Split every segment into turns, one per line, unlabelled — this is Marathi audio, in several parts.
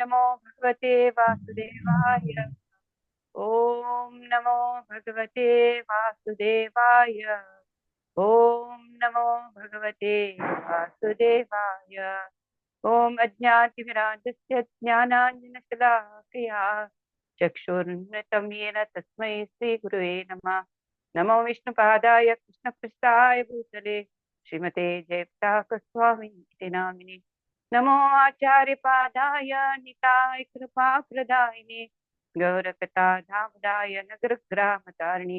नमो भगवते वासुदेवाय। ओम नमो भगवते वासुदेवाय। ओम नमो भगवते वासुदेवाय। ओम अज्ञातिविराजस्य ज्ञानाञ्जनशलाकया चक्षुरुन्मिलितं येन तस्मै श्रीगुरुवे नमः। नमो विष्णुपादाय कृष्णपृष्ठाय भूतले श्रीमते जयप्रकाशस्वामिनिति नामिने। नमो आचार्यपादाय निताय कृपाप्रदायिने गौरकथाधामदाय नगरग्रामतारिणे।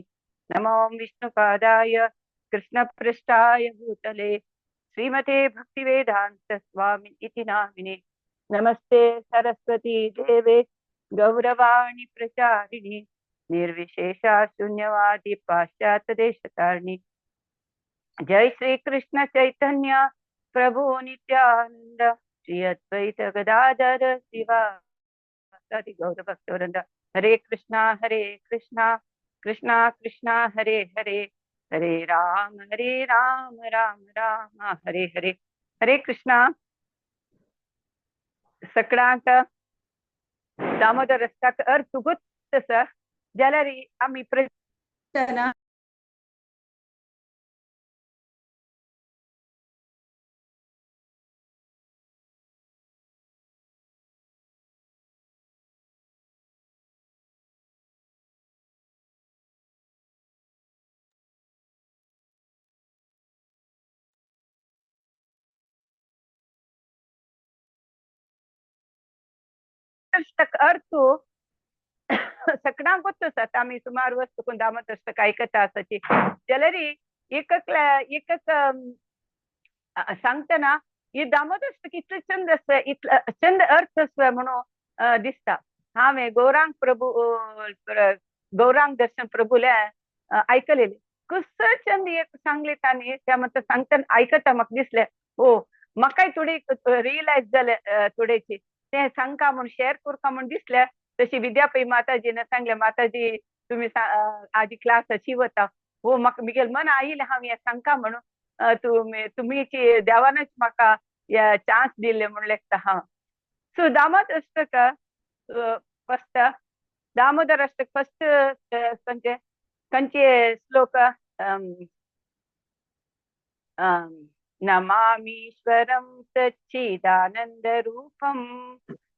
नमो विष्णुपादाय कृष्णपृष्ठाय भूतले श्रीमते भक्तिवेदांत स्वामी इति नामिने। नमस्ते सरस्वती देवे गौरवाणी प्रचारिणे निर्विशेषा शून्यवादी पाश्चात्य देशतारिणे। जय श्री कृष्ण चैतन्य प्रभु नित्यानंद श्री अद्वैत गदाधर शिवासादि गौर भक्तवृंद। हरे कृष्णा कृष्णा कृष्णा हरे हरे, हरे राम राम राम हरे हरे। हरे कृष्णा सगळ्यांक दामोदर रस्त्याक अर्थ गुप्त सर जाल्यार आमी प्रश्न अर्थ सगळ्यांक गुप्त सर आमी सुमार वस्तू दामोदर रस्त्याक ऐकता आसाची जाल्यार एक सांगतना ही दामोदर इतलं छंद असतं, इतलं छंद अर्थ असतं म्हणून दिसता। हांवें गौरांग प्रभू गौरांग दर्शन प्रभूले ऐकलेले कसं छंद एक सांगले तांणी त्या म्हणटा सांगतना ऐकता म्हाका दिसलें हो म्हाकाय थोडी रियलायज जाले थोडेची ते सांगता म्हूण शेअर करता म्हूण दिसलें। तशी विद्यापै माताजीन सांगले माताजी तुम्ही आजी क्लास अशी वता हो म्हाका मिगेल मन आयिल्लें हांव हें सांगता म्हणून तुमीची देवानच म्हाका चान्स दिले म्हूण लेखता हांव। सो दामोदर अष्टक फस्ट दामोदर अष्टक फस्ट खंयचे श्लोक नमामीश्वरं सच्चिदानन्दरूपं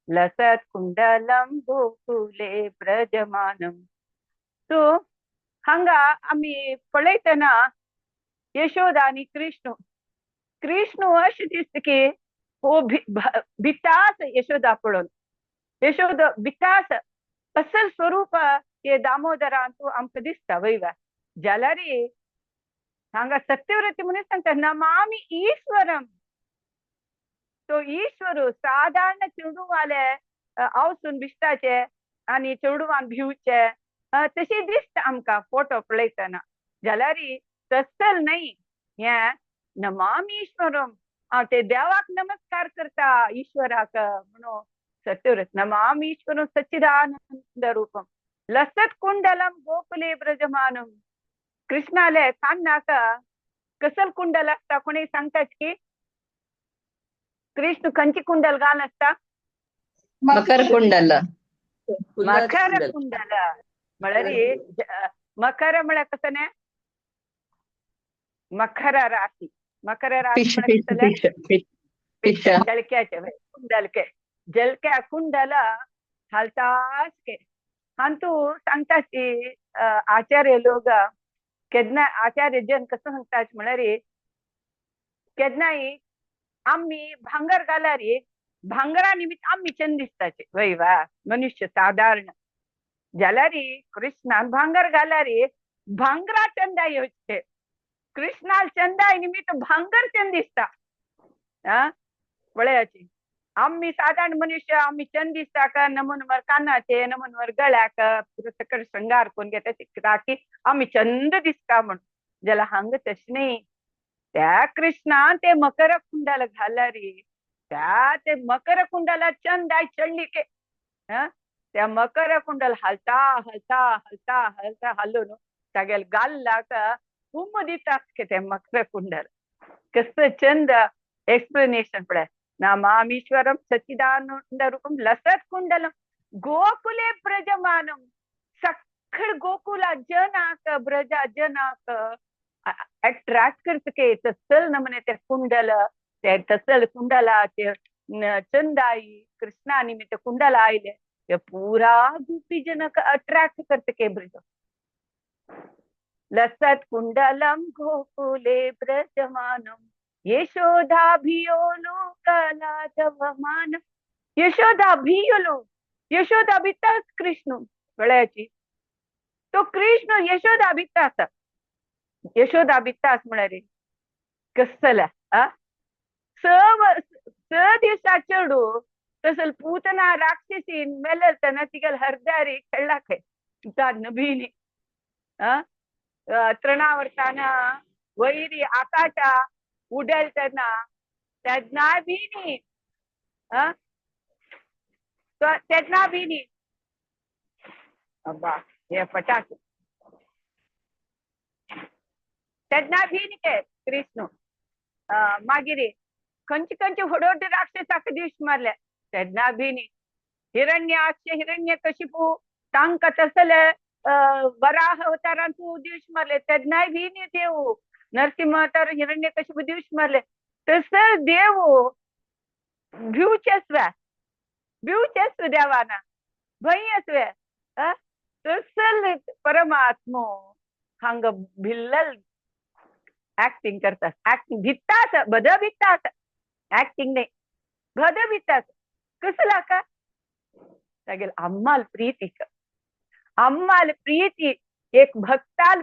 लसत्कुण्डलं गोकुले व्रजमानम्। सो हांगा आमी पळयतना यशोदा आनी कृष्ण अशें दिसता की हो भितास यशोदा पळोवन यशोदा भितास असल स्वरूप हे दामोदरान तूं आमकां दिसता वयवा जाल्यार हांगा सत्यव्रती म्हणून सांगता नमामी ईश्वरम। तो ईश्वर साधारण चेडूवाले आवसून बिश्टाचे आनी चेडूवान भिवचे तशी दिसता आमकां फोटो पळयतना जाल्यार तसल नाही हे नमामी ईश्वरम हांव ते देवाक नमस्कार करता ईश्वराक म्हणून सत्यव्रत नमामी ईश्वरम सच्चिदानंद रूपम लसत कुंडलम गोकुले ब्रजमानम। कृष्णाले कान्नाक कसल कुंडल असता कोणी सांगतात की कृष्ण खंयची कुंडल घाल असता
मकर कुंडल
मकर कुंडल म्हळ्यार मकर म्हळ्यार कसं ने मकर राशी जलक्याचे कुंडलके जलक्या कुंडल हालताच हांतू सांगता की आचार्य लोक केदना आचार्य जन कसं सांगता म्हळ्यार केदनाय आम्ही भांगर घाल्यार भांगरा निमित्त आम्ही चंद दिसताचे वयवा मनुष्य साधारण जाल्यार कृष्णान भांगर घाल्यार भांगरा चंदा येवचे कृष्णाल चंदाय निमित्त भांगर चंद दिसता पळयाची आम्ही साधारण मनुष्य आम्ही चंद दिसता का नमून वर कानाचे नमून वर गळ्याक सकट श्रृंगार करून घेता की आम्ही चंद दिसता म्हणून जाल्यार हांगा तशें न्ही त्या कृष्णान ते मकर कुंडल घाल्यार त्या ते मकर कुंडला चंदाय चढली के त्या मकर कुंडल हलता हलता हलता हलता हालून सगळ्या गाल्लाक कुंभ दितात के ते मकर कुंडल कसं चंद एक्सप्लेनेशन पळय नमामीश्वरं सच्चिदानंदरूपं लसत कुंडलम गोकुले ब्रजमानम. सखळ गोकुला जनाक ब्रजा जनाक अट्रॅक्ट करत के तसल नमने ते कुंडल, ते तसल कुंडलाचे चंदाई कृष्णा निमित्त कुंडल आयले ते पूरा गोपी जनक अट्रॅक्ट करत के ब्रज. लसत कुंडलम गोकुले ब्रजमानम यशोदाभियोलो कलाधवमान. यशोदाभियोलो, यशोदा भितास कृष्ण वेळाची. तो कृष्ण यशोदा भितास, यशोदा भितास म्हणारे कसला स दिवसा चढू तसल पूतना राक्षसीन मेलल तना तिगल हरदारी खेळला खे नभीनी तृणावर्ताना वैरी आकाशा उडलतना त्याजना भीनी त्याजना भीनी अब्बा हे फटाक त्याजना भीनी के कृष्ण मागिरी खंची खंची ಹೊಡೋಡ್ राक्षसाक दिवस मारल्या त्याजना भीनी. हिरण्याक्ष हिरण्यकशिपू तांक तसल वराह अवतारांतू दिवस मारले त्याजना भीनी देव. नरसिंह अवतार हिरण्यकशिपू दिवस मारले तसल देव भिवचस्व देवाना भयस्व तसल परमात्मो हंग भिल्लल ऍक्टिंग करतात. ऍक्टिंग भित्तास बद भित्तास ऍक्टिंग नाही बद भित्तास कसला का सगळे अम्माल प्रीती का अम्माल प्रीती एक भक्ताल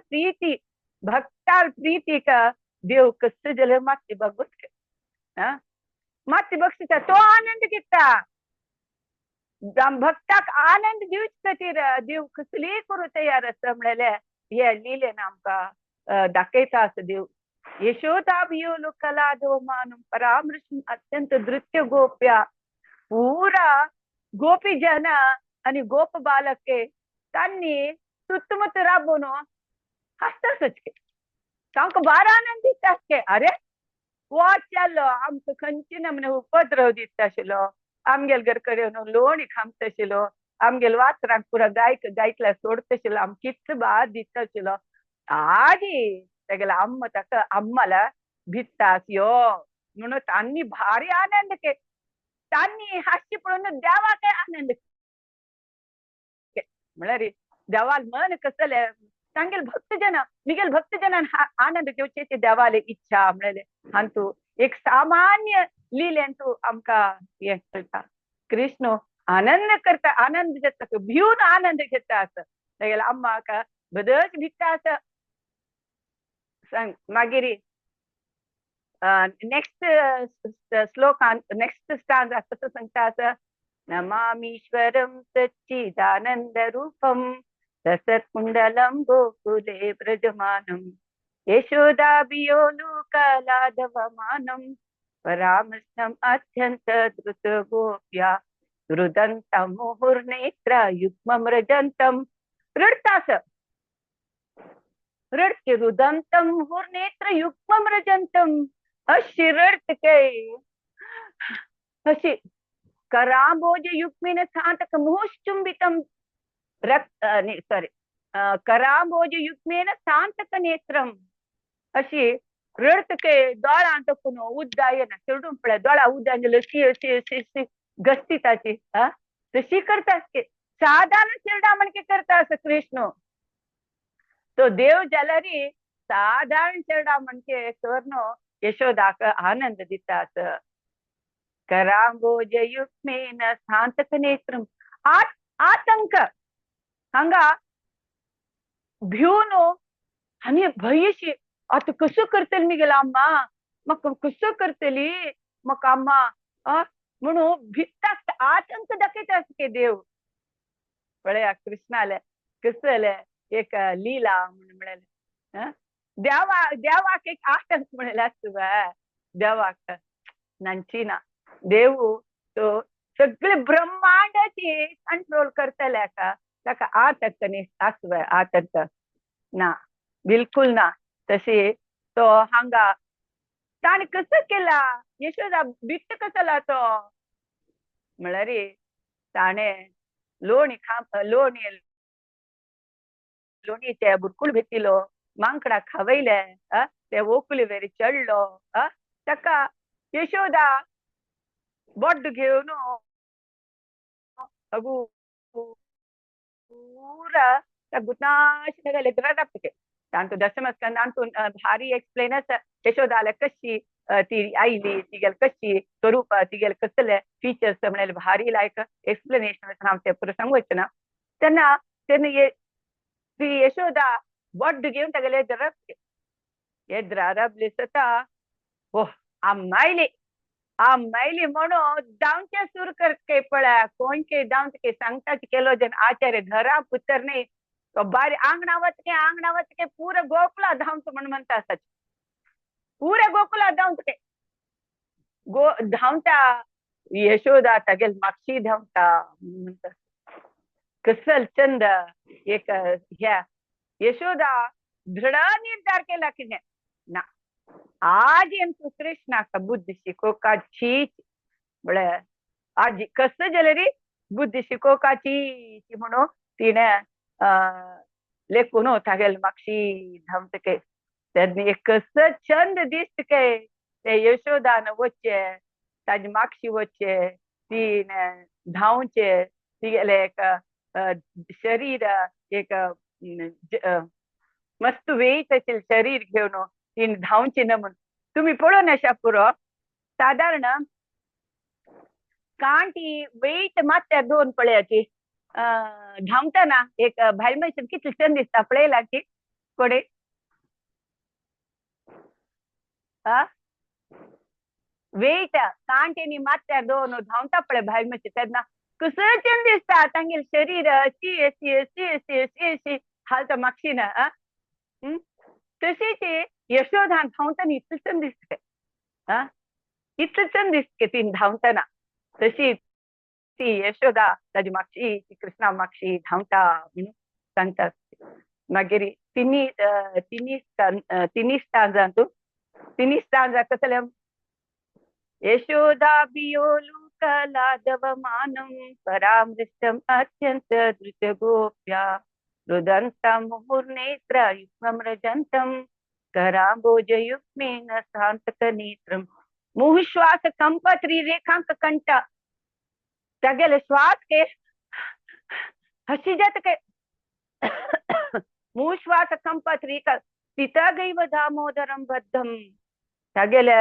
प्रीती का देव कस जल माती बघत माती बघता तो आनंद घेता भक्ताक आनंद दिवच खातीर देव कसली करू तयार आसा म्हळ्यार हे लिहिलें आमकां दाखयता आसा देव. यशोदाभियोलो कलाधवमानम परामृशम अत्यंत नृत्य गोप्या. पूरा गोपी जन आणि गोप बालके तांणी सुತ್ತಮುತ್ತ राबून हसताच के तांकां बार आनंद दिता के अरे वाट जाल्लो आमकां खंयची नमने उपद्रव दिता आशिल्लो आमगेल घर कडेन लोणी खामता आशिल्लो आमगेल वासरांक पुरा गायतल्या सोडता आशिल्लो आम कितलो बार दिता आशिल्लो. आदी तेगेला अम्मा ताका अम्माला भित्तास यो म्हणून तांणी भारी आनंद के तांणी हास्य पळोवन देवाक आनंद के म्हळ्यार देवाल मन कसले तांगेल भक्तजन मिगेल भक्तजनान आनंद घेवचे ते देवाले इच्छा म्हळ्यार हांतू एक सामान्य लिलेन तू आमकां हे कळटा. कृष्ण आनंद करता आनंद घेता भिवन आनंद घेता आस तेगेला अम्माक बदच भित्ता आस. मागीर नेक्स्ट श्लोकान नेक्स्ट स्टांजा कसं सांगता आसा नमामीश्वरं सच्चिदानंद रूपम रसत्कुंडलं गोकुले ब्रजमानं यशोदाभियोलो कलाधवमानं परामृष्टम् अत्यंत द्रुत गोप्या रुदन्तं मुहुर्नेत्र युग्मं रजन्तं रडतास रडके रुदंतम मुहुर्नेत्र युग्मं रजंतम अशी रडके अशी करांबोज युग्मेन सान्तक मुहुश्चुंबितम करांबोज युग्मेन सान्तक नेत्रम अशी रडके दोळांतकून उद्दायन चढून पळय दोळा उद्दायन लसी गस्तिताची तशी करता साधारण चेडा म्हणके करता असं कृष्ण. तो देव जाल्यारी साधारण चेडा म्हणके कर्ण यशोदाक आनंद दितात. करांबोज युग्मेन सान्तक नेत्रम आतंक हांगा भिवन आनी भयशी आता कसं करतली मी गेला अम्मा म्हाका कसं करतली म्हाका अम्मा म्हणून भित्ताक आतंक दाखयता के देव. पळया कृष्णाले कसं जालें एक लीला म्हणून म्हळ्यार देवाक एक आतंक म्हळ्यार आसता देवाक नांचीना देव तो सगळे ब्रह्मांडाची कंट्रोल करतले ताका आतंक न्ही आसता आतंक ना बिलकुल ना. तशी तो हांगा ताणे कसं केला यशोदा बिट्ट कसला तो म्हळ्यार ताणे लोणीचे बुरकुल भेटिलो मांकडा खावयले ते ओकुले वेरी चढलो ताका यशोदा बोड्ड घेवन अगू पूरा गुतनाश लेग्रापके दांतू दशमस्कंद दांतू भारी एक्सप्लेनस यशोदाले कशी ती आयली तिगेल कशी स्वरूप तिगेल कसले फीचर्स म्हणाले भारी लायक एक्सप्लेनेशन हांव ते प्रसंग वचना तेन्ना तेन्ना ती यशोदा बोड्ड घेवन तेगेले रबले सता ओ आम्मायली म्हणून जावचे सुरू करके पळ्या कोणके जावचे सांगताच केलो जन आचार्य घरा पुत्र नाही तो बारी आंगणा वचके पूरे गोकुला धावत म्हण म्हणता सच पूरे गोकुला धावत धावता यशोदा तगेल मागशी धावता म्हणता कसल चंद एक ह्या यशोदा दृढ निर्धार केला की ना आज एमचो कृष्णाक बुद्ध शिकोवपाची म्हळे आज कसं जालें रे बुद्ध शिकोवपाची म्हणून तिणें लेखून तागेल मागशी धांवतके तेन्ना कसं चंद दिसतके ते यशोदान वचचे ताजे मागशी वचचे तिणें धांवचे तिगेले एक शरीर एक मस्त वेट असेल शरीर घेवन तीन धावचे ना म्हणून तुम्ही पळोवन आसा पुरो साधारण कांटी वेट मात दोन पळयाची धांवतना एक भायल मनशान कितले चंद दिसता पळयला की कोडे वेट कांटेनी मात्या दोन धांवता पळय भायल मनशान तेन्ना कसं चंद दिसता तांगेल शरीर अशी अशी अशी अशी अशी अशी हालता मागशी ना तशीच यशोदान धावताना इतलं चंद दिसतके इतलं चंद दिसतके तीन धावताना तशी ती यशोदा ताजी मागशी ती कृष्णा मागशी धावता म्हणून सांगतात मागीर तिनी स्टांजा कसले यशोदा बियोलू कलादवमानं परामृष्टम् अत्यंत धृत गोप्या रुदन्तं मुहुर्नेत्र युग्ममृजन्तं कराम्बोजयुग्मेन शान्तकनेत्रं मुहुश्वास कंपत्री रेखांक कंठ तगेले श्वास के हसी जात के मुहुश्वास कंपत्री सीतागैव दामोदरं बद्धं तगेले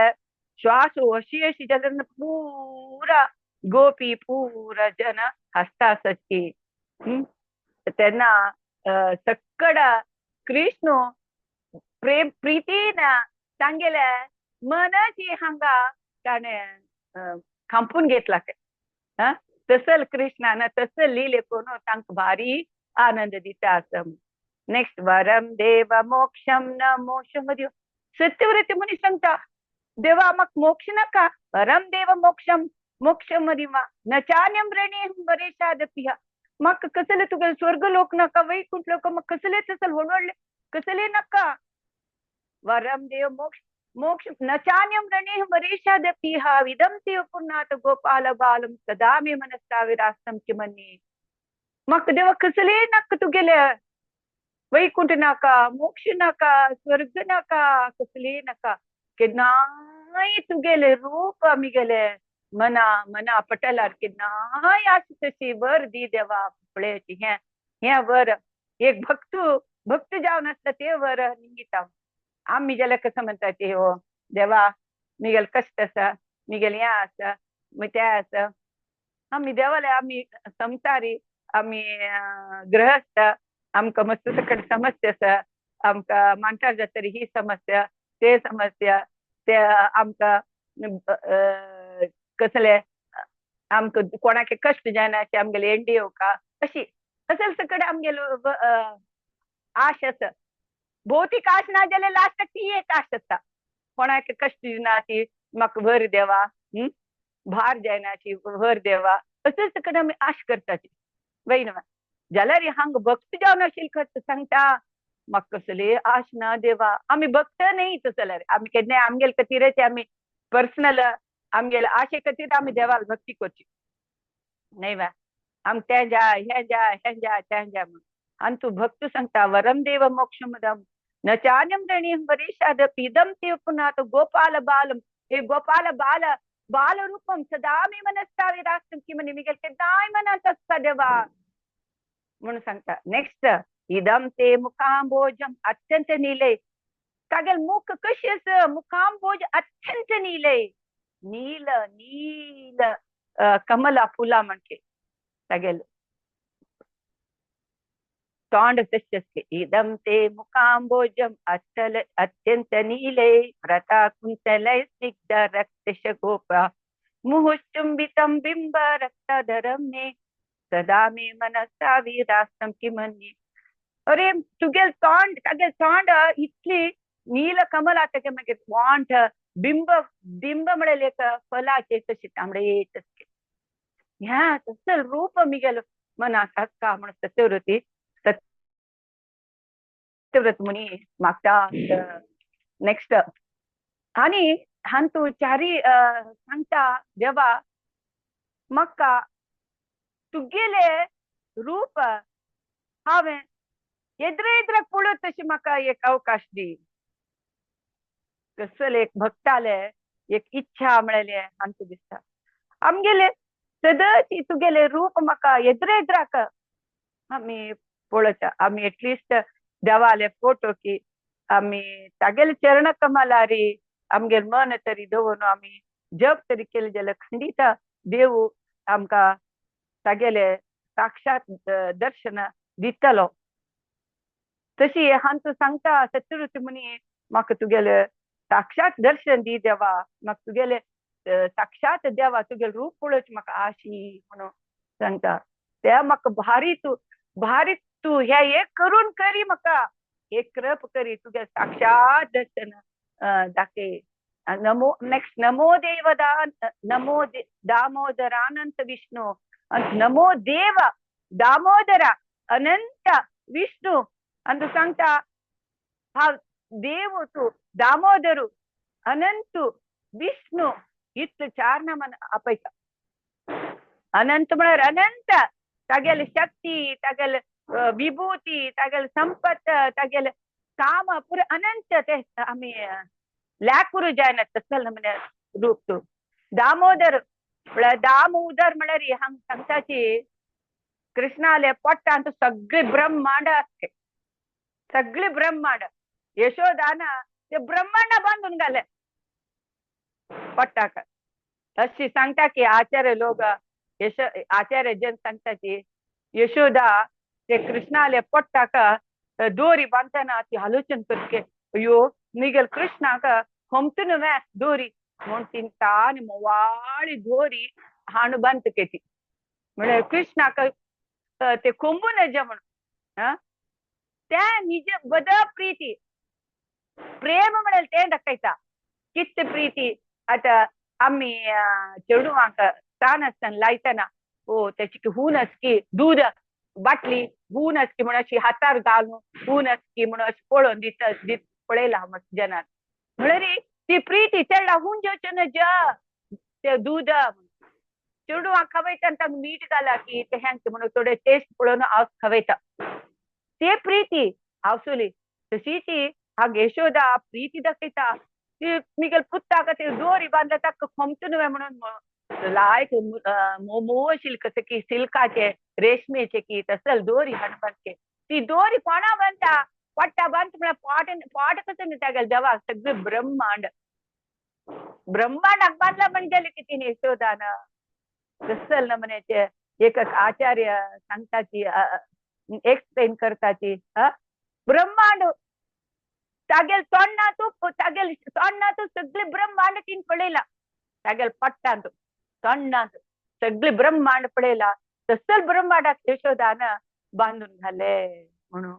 श्वास हसी हसी जलन पूरा गोपी पूरा जन हसता सच्ची तेन्ना सक्कड कृष्ण प्रेम प्रीतीन तांगेले मनची हांगा ताणें खांपून घेतला तसल कृष्णान तसल लिले कोण तांकां भारी आनंद दिता आसम नेक्स्ट वरम देव मोक्षम न मोक्षम दियो सत्यव्रती मुनी सांगता देवा म्हाका मोक्ष नाका वरम देव मोक्षम मोक्षम दिवा न चान्यम रणेहम वरेशादपि म्हाका कसले तुगेले स्वर्ग लोक नाका वैकुंठ लोक म्हाका कसले तसल व्हडले कसले नाका वरम देव मोक्ष मोक्ष न चान्यम रणेहम वरेशादपि विदम ते पुर्णात गोपाल बालम सदा मे मनस्सा विरास्तम किमन्ये म्हाका देवा कसले नाका तुगेले वैकुंठ नाका मोक्ष नाका स्वर्ग नाका कसले नाका केन्नाय तुगेले रूप आमगेले मना पटलार केन्नाय आसा तशी वर दी देवा पळयाची हे वर एक भक्त जावन आसता ते वर निंगिता आमी जाल्यार कसं म्हणटा ते हो देवा मिगेल कष्ट आसा मिगेल हें आसा तें आसा आमी देवाले आमी संसारी आमी गृहस्थ आमकां मस्त सकट समस्या आसा आमकां मांटार जातरी ही समस्या ते समस्या ते आमकां कसले आमकां कोणाके कष्ट जायना की आमगेले एंडी येवका अशी असल सकट आमगेलो आश आसा भौतीक आश ना जाल्यार लास्टाक ती एक आश आसता कोणाके कष्ट ना ती म्हाका भर देवा भार जायना ती भर देवा असल सकट आमी आश करता ती वयना जाल्यार हांगा भक्त जावन आशिल्ले खत सांगता म्हाका कसली आशना देवा आमी भक्त नाही जाल्यार आमी केन्ना आमगेल खातीरच आमी पर्सनल आमगेल आशे खातीर आमी देवाक भक्ती करची नाही वा आम तें जाय हें जाय हें जाय तें जाय म्हणून आनी तूं भक्त सांगता वरम देव मोक्षमदम न चान्यम रणीयं वरेशाद इदं ते पुनात गोपाल बालम हे गोपाल बाल बाल रूपम सदा मे मनस्ता विरास्तम की म्हणे मिगेल केदाय मनात असता देवा म्हणून सांगता नेक्स्ट इदम ते मुखांबोजम अत्यंत नीले तागेल मुख कशी आस मुखांबोज अत्यंत नीले नील नील कमला फुला म्हणके तागेल तोंड तशें इदम ते मुखांबोजम अचल अत्यंत नीले व्रता कुंतलय स्निग्ध रक्तशगोपा मुहुश्चुंबितं बिंब रक्तधरम मे सदा मे मनसा विरास्तम किमन्ये अरे तुगेल तोंड इतली नील कमला तेगे मागीर वांट बिंब बिंब म्हळ्यार एक फलाचे तशें तांबडे तशें ह्या तसल रूप मिगेल मनाक आसता म्हण सत्यव्रती सत्यव्रत मुनी मागता नेक्स्ट आणि हान तू चारी सांगता देवा म्हाका तुगेले रूप हांवें एद्रेक पळोवंक तशी म्हाका एक अवकाश दी कसल एक भक्ताले एक इच्छा म्हळेले आमचे दिसता आमगेले सदच तुगेले रूप म्हाका एद्राक आमी पळोवचा आमी एटलिस्ट देवाले फोटो की आमी तागेले चरण कमलारी आमगेर मन तरी दवरून आमी जप तरी केले जाल्यार खंडीत देव आमकां तागेले साक्षात दर्शन दितलो तशी हांव तू सांगता सत्यवृत्ती मुनी म्हाका तुगेले साक्षात दर्शन दी देवा म्हाका तुगेले साक्षात देवा तुगेले रूप पळोवची म्हाका आशी म्हणून सांगता त्या म्हाका भारी तू हे एक करून करी म्हाका एक कृप करी तुगे साक्षात दर्शन दाखय नमो नेक्स्ट नमो देवदान नमो दामोदरानंत विष्णू नमो देव दामोदर अनंत विष्णू अंत सांगता हा देव तू दामोदरू अनंतू विष्णू इतले चार नाम आपयता अनंत म्हळ्यार अनंत तागेल शक्ती तागेल विभूती तागेल संपत तागेल काम पुरे अनंत ते आमी ल्याकुरू जायना तसल नमने रूप तू दामोदर म्हळ्यार दाम उदर म्हळ्यार हांग सांगताची कृष्णाले पोट्टांत सगळे ब्रह्मांड असते सगळे ब्रह्मांड यशोदाना ते ब्रह्मांड बांधून घाले पोट्टाक अशी सांगता की आचार्य लोक आचार्य जन सांगता की यशोदा ते कृष्णाले पोट्टाक दोरी बांधताना ती आलोचन करके अयो निगेल कृष्णाक होमतून वे दोरी म्हणून तिंता आनी मोवाळी दोरी हांड बांध केती म्हळ्यार कृष्णाक ते कोंबू नज म्हणून त्या निज बद प्रीती प्रेम म्हळ्यार ते दाखयता कित प्रीती आता आम्ही चेडूवांक स्थान आसतना लायतना ओ त्याची हून असकी दूध बाटली हून असकी म्हणून अशी हातार घालून हून असकी म्हणून अशी पळोवन दीत पळयला जनान म्हळ्यार ती प्रीती चेडा हून जेवचे नज ते दूध चेडूवांक खवयता तांकां मीठ घाला की ते हेंक म्हणून थोडे टेस्ट पळोवन हांव खवयता ते प्रीती आवसुली तशी ती हांग यशोदा प्रीती दाखयता ती मिगेल पुत्ताक ती दोरी बांदला ताका खोमतून म्हणून लायक मोमो शिल्क की सिल्काचे रेशमेचे की तसल दोरी हाडपाचे ती दोरी कोणा बांदता पट्टा बांदता म्हळ्यार पाट कसं तागेल देवाक सगळे ब्रह्मांडाक बांदला म्हणजे की तिने यशोदान तसल नमनेचे एक आचार्य सांगताची एक्सप्लेन करताची ब्रह्मांड तागेल तोंडातू सगळे ब्रह्मांड तीन पळयला तागेल पट्टांत तोंडांत सगळे ब्रह्मांड पळयला तसल ब्रह्मांडाक यशोदान बांधून घाले म्हणून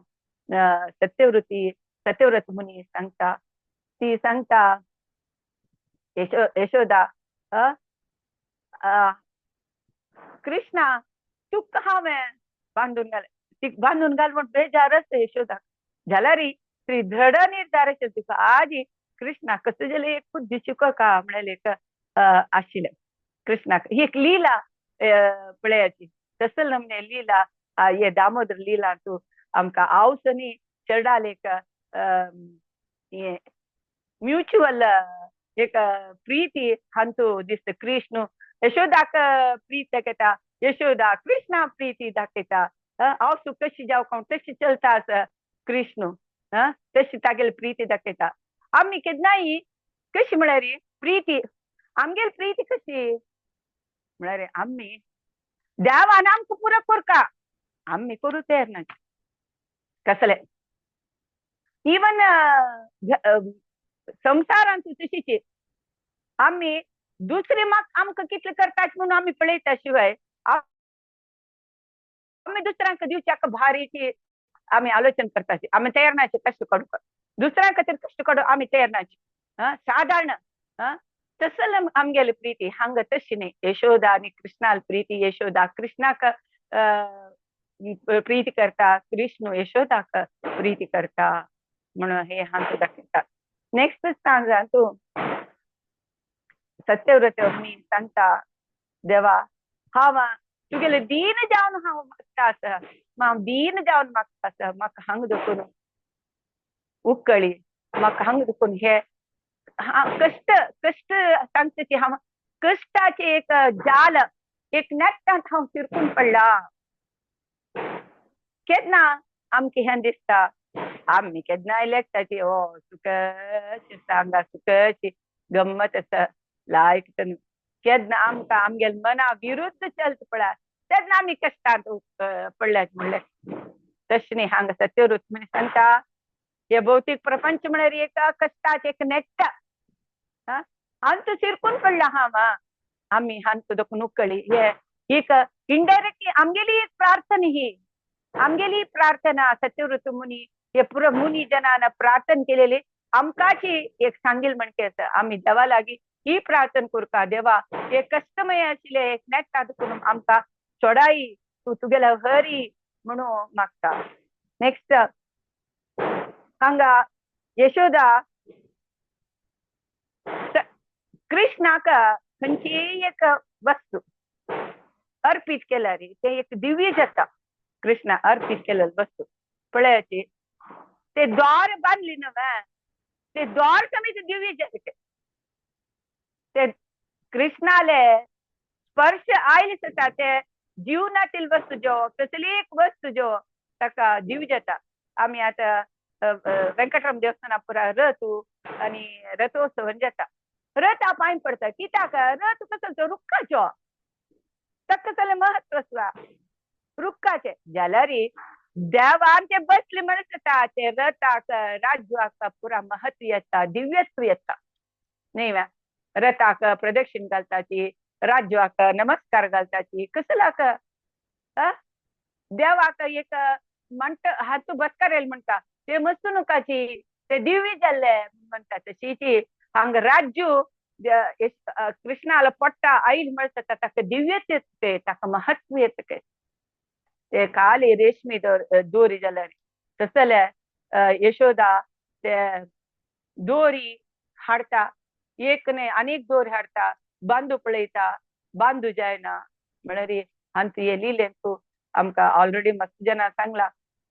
सत्यव्रत मुनी सांगता ती सांगता यशोदा कृष्णा तुका हांवें बांधून घाल ती बांधून घाल म्हण बेजारच यशोदा जाल्यार श्री दृढ निर्धाराचेर तुका आज कृष्णा कसं जाल्यार एक खुद्द शिकोका म्हळ्यार एक आशिल्लें कृष्णाक ही एक लीला पळयाची तसं नमने लीला हे दामोदर लीला तूं आमकां आवसनी चडाल एक म्युच्युअल एक प्रीती हांतू दिसता कृष्ण यशोदाक प्रीत दाखयता यशोदा कृष्णा प्रीती दाखयता हांव तूं कशी जावं तशी चलता कृष्ण तशी तागेली प्रीती दाखयता आमी केन्नाय कशी म्हळ्यार प्रीती आमगेली प्रीती कशी म्हळ्यार आमी देवान आमकां पुरो कोरका आमी करूं तयार ना कसले इवन संवसारान तशीच आमी दुसरे म्हाका आमकां कितले करतात म्हणून आमी पळयता शिवाय आमी दुसऱ्यांक दिवच्याक भारीची आमी आलोचन करताची आमी तयार नाचे कष्ट काडूक दुसऱ्या खातीर कष्ट काडूं आमी तयार नाची साधारण तसं आमगेली प्रीती हांगा तशी न्ही यशोदा आनी कृष्णाल प्रीती यशोदा कृष्णाक प्रीती करता कृष्ण यशोदाक प्रीती करता म्हणून हे हांगा दाखयता नेक्स्ट सांग तूं सत्यव्रत मी सांगता देवा हांव तुगेले दीन जावन हांव मागता आसा हांव दीन जावन मागता आसा म्हाका हांगा देखून उकळी म्हाका हांगा देखून हे कष्ट कष्ट सांगता हांव कश्टाचे एक जाल एक नेटांत हांव तिरकून पडला केन्ना आमकां हें दिसता आमी केन्नाय लेखताची ओ सुकची सांगा सुकची गम्मत आसा लायक केन्ना आमकां आमगेले मना विरुद्ध चलता पळय तेन्ना आमी कश्टांत पडल्यात म्हणलें तशें न्ही हांगा सत्यव्रत म्हण सांगता हे भौतीक प्रपंच म्हळ्यार एक कश्टाचें एक नेट्ट अंत सिरकून पडला हांव आमी हांत देखून उकळी हे एक इनडायरेक्टली आमगेली एक प्रार्थना ही आमगेली प्रार्थना सत्यव्रत मुनी हे पुरो मुनी जनान प्रार्थना केलेली आमकाची एक सांगील म्हणके आसा आमी देवा लागीं ही प्रार्थना करता देवा हे कष्टमय आशिल्ले एक नेट करून आमकां सोडाई तूं तुगेलो हरी म्हणून मागता नेक्स्ट हांगा यशोदा कृष्णाक खंयची एक वस्तू अर्पीत केल्यार ते एक दिव्य जाता कृष्णा अर्पीत केलेली वस्तू पळयाची ते द्वार बांदली न्हय ते द्वार समेत दिव्य जाता ते कृष्णाले स्पर्श आयले जाता ते जीवनातील वस्तू ज्यो कसली एक वस्तू ज्यो ताका जीव जाता आमी आतां वेंकटराम देवस्थाना पुरा रथ आनी रथोत्सव जाता रथ पांय पडटा कित्याक रथ कसो रुखाचो ताका कसलें महत्व आसा रुखाचे जाल्यार देवान ते बसले म्हणून जाता ते रथाक राज्याक पुरा महत्व येता दिव्यत्व येता न्ही रथाक प्रदक्षिण घालताची राज्याक नमस्कार घालताची कसलाक देवाक एक म्हणटा हातू बसकारेल म्हणटा ते मस्तुनुकाची ते दिव्य जाल्ले म्हणटा तशीची हांगा राज्य कृष्णाला पट्टा आईल म्हणटा ताका दिव्यत येते ताका महत्व येते ते काली रेशमी दोरी जाल्यार तसले यशोदा ते दोरी हाडता एक न्ही अनेक दोरी हाडता बांदू पळयता बांदू जायना म्हळ्यार हांतू हे लिहिलें तूं आमकां ऑलरेडी मस्त जाणां सांगला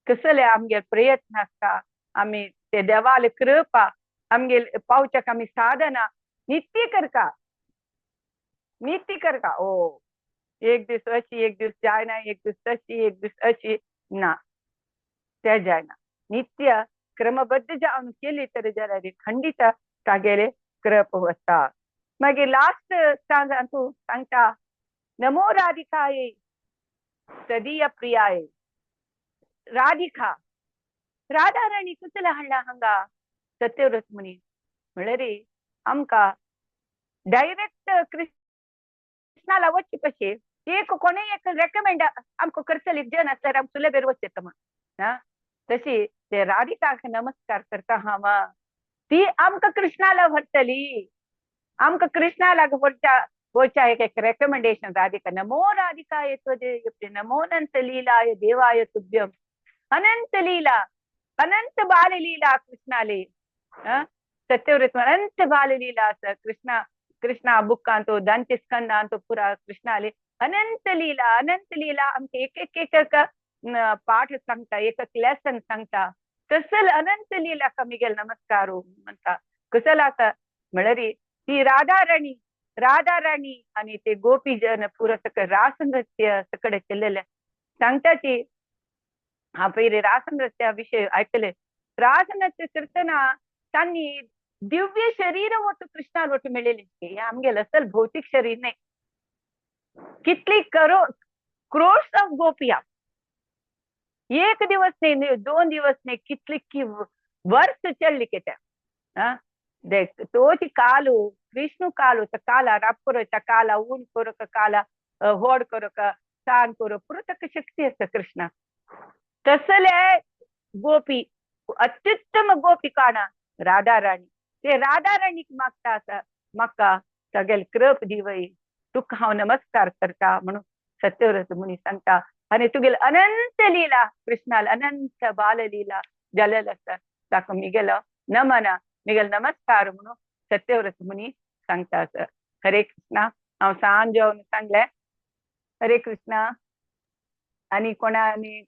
कसले आमगे प्रयत्न आसता आमी ते देवाले कृपा आमगे पावच्याक आमी साधना नित्य करता ओ एक दीस अशी एक दीस जायना एक दीस तशी एक दीस अशी ना ते जायना नित्य क्रमबद्ध जावन केली तरी जाल्यार खंडित तागेले कृप वता मागीर लास्ट तूं सांगता नमो राधिकाये तदीय प्रियाये राधिका राधा राणी कसले हाडला हांगा सत्यव्रत मुनी म्हळ्यार आमकां डायरेक्ट कृष्णाला वचची कशी एक कोणी एक रेकमेंड आमकां करतली जन आसल्यार आमकां सुलभेर वचता म्हण तशी ते राधिकाक नमस्कार करता हांव ती आमकां कृष्णाला व्हरतली आमकां कृष्णाला वचच्या एक रेकमेंडेशन राधिका नमो राधिकाय त्वदे नमो अनंत लीलाय देवाय तुभ्यम अनंत लीला अनंत बाललीला कृष्णाले सत्यव्रत अनंत बाललीला असं कृष्णा बुक्क आणतो, दांते स्कंद आणतो पुरा कृष्णाले अनंत लीला आमचे एक पाठ सांगता, एक लेसन सांगता. कसल अनंत लीला कमिगेल नमस्कारो म्हणता. कसल आता म्हणरी ती राधा राणी आणि ते गोपीजन पुरं सकळ रासनृत्य सकड केलेलं सांगता ती. हा पहिले रासनृत्याविषयी ऐकले. रासनृत्य करताना त्यांनी दिव्य शरीर होतं कृष्णाला ಒಟ್ಟು मिळेली आमगेल असल भौतिक शरीर नाही. कितली क्रोर्स ऑफ गोपिया एक दिवस नाही 2 दिवस नाही कितली की वर्ष चढली त्या तोची काಲು ವಿಷ್ಣು ಕಾಲು ಕಾಲ ರಪ್ಪುರತ ಕಾಲ ಊನ್ ಕೊರಕ ಕಾಲ ಹೋಡ್ ಕೊರಕ ಸಾನ್ ಕೊರ ಪುರತಕ ಶಕ್ತಿ असतं कृष्ण. तसले गोपी अत्युत्तम गोपी काना राधा राणी. ते राधा राणी मागता असं मक्का सगळे कृप दिवई तुक हाव नमस्कार करता म्हणून सत्यव्रत मुनी सांगता. आणि तुगेल अनंत लीला कृष्णाला अनंत बाललीला जलल असतं ताक मिगेल नमना मिगेल नमस्कार म्हणून सत्यव्रत मुनी सांगतात. हरे कृष्णा. हांव सांज येवन सांगले हरे कृष्णा. आणि कोणाने